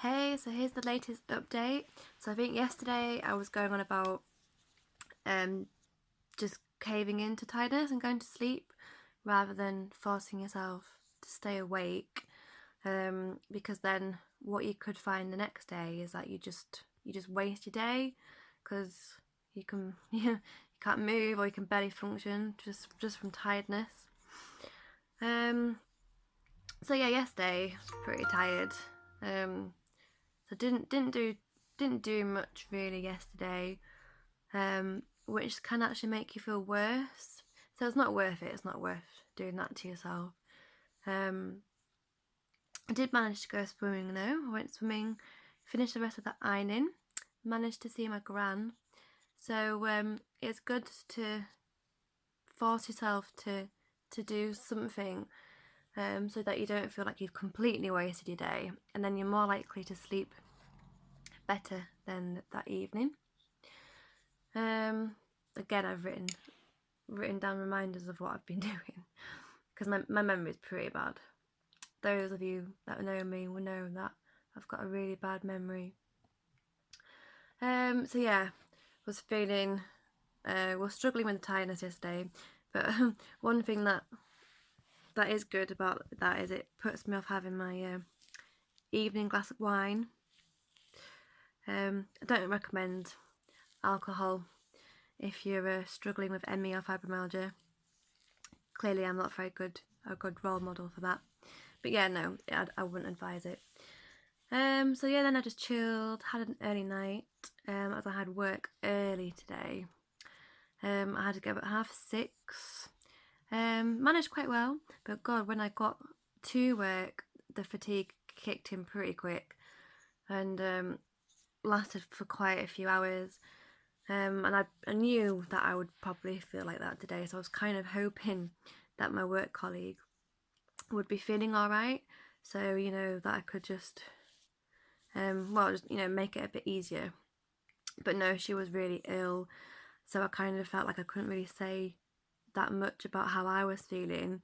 Hey, so here's the latest update. So I think yesterday I was going on about um just caving into tiredness and going to sleep rather than forcing yourself to stay awake. Because then what you could find the next day is that you just waste your day because you can you can't move or you can barely function just from tiredness. Um, so yeah, yesterday I was pretty tired. Um, So didn't do much really yesterday, which can actually make you feel worse. So it's not worth it. It's not worth doing that to yourself. Um, I did manage to go swimming though. I went swimming, finished the rest of the ironing, managed to see my gran. So it's good to force yourself to do something, so that you don't feel like you've completely wasted your day, and then you're more likely to sleep better than that evening. Again, I've written down reminders of what I've been doing because my memory is pretty bad. Those of you that know me will know that I've got a really bad memory. So yeah, was feeling was struggling with the tiredness yesterday, but one thing that is good about that is it puts me off having my evening glass of wine. I don't recommend alcohol if you're struggling with ME or fibromyalgia. Clearly, I'm not a good role model for that. But yeah, no, I wouldn't advise it. So yeah, then I just chilled, had an early night, as I had work early today. I had to go at 6:30. Managed quite well, but God, when I got to work, the fatigue kicked in pretty quick, and lasted for quite a few hours. And I knew that I would probably feel like that today, so I was kind of hoping that my work colleague would be feeling all right, so that I could just make it a bit easier. But no, she was really ill, so I kind of felt like I couldn't really say that much about how I was feeling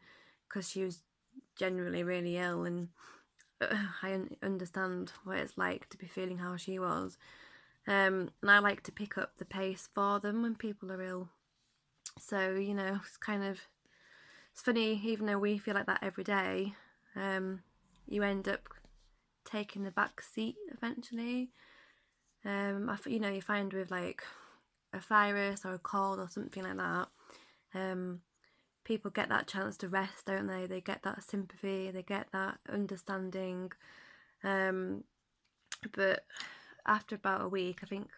because she was generally really ill, and I understand what it's like to be feeling how she was. And I like to pick up the pace for them when people are ill. So it's funny, even though we feel like that every day, you end up taking the back seat eventually. You find with like a virus or a cold or something like that, people get that chance to rest, don't they? They get that sympathy, they get that understanding. But after about a week, I think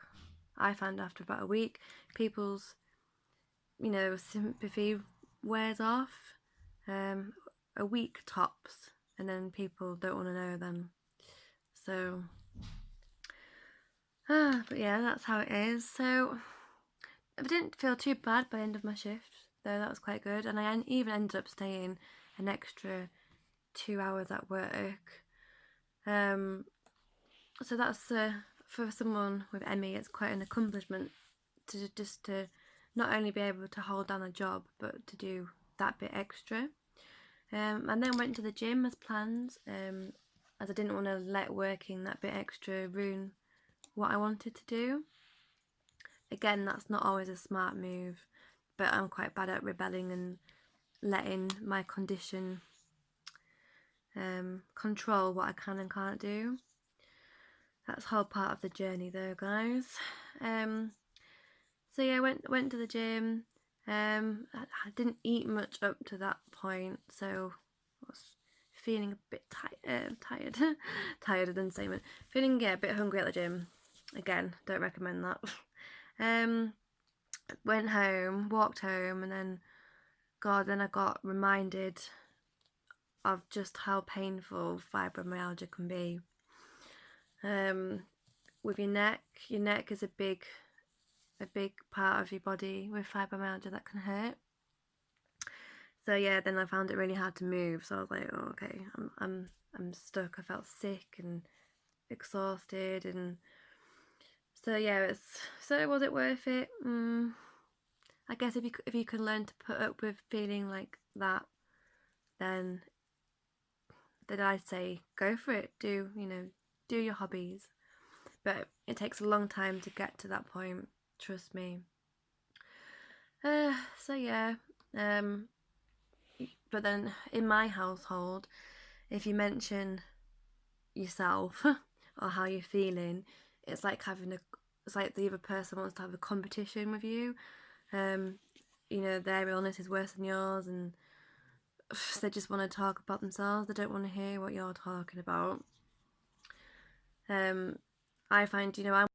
I found after about a week, people's sympathy wears off. Um, a week tops, and then people don't want to know them. So, but yeah, that's how it is. So I didn't feel too bad by the end of my shift, though that was quite good. And I even ended up staying an extra 2 hours at work. So that's for someone with ME, it's quite an accomplishment to not only be able to hold down a job, but to do that bit extra. And then went to the gym as planned, as I didn't want to let working that bit extra ruin what I wanted to do. Again, that's not always a smart move, but I'm quite bad at rebelling and letting my condition control what I can and can't do. That's whole part of the journey though, guys. So yeah, went to the gym. I didn't eat much up to that point, so I was feeling a bit tired, tired than same. Feeling a bit hungry at the gym. Again, don't recommend that. Went home, walked home, and then then I got reminded of just how painful fibromyalgia can be. With your neck is a big part of your body with fibromyalgia that can hurt. So yeah, then I found it really hard to move. So I was like, oh, okay, I'm stuck. I felt sick and exhausted, and so yeah, was it worth it? I guess if you can learn to put up with feeling like that, then I'd say go for it. do your hobbies. But it takes a long time to get to that point, trust me. So yeah, but then in my household, if you mention yourself or how you're feeling, it's like it's like the other person wants to have a competition with you. You know, their illness is worse than yours, and they just want to talk about themselves. They don't want to hear what you're talking about. I find, I'm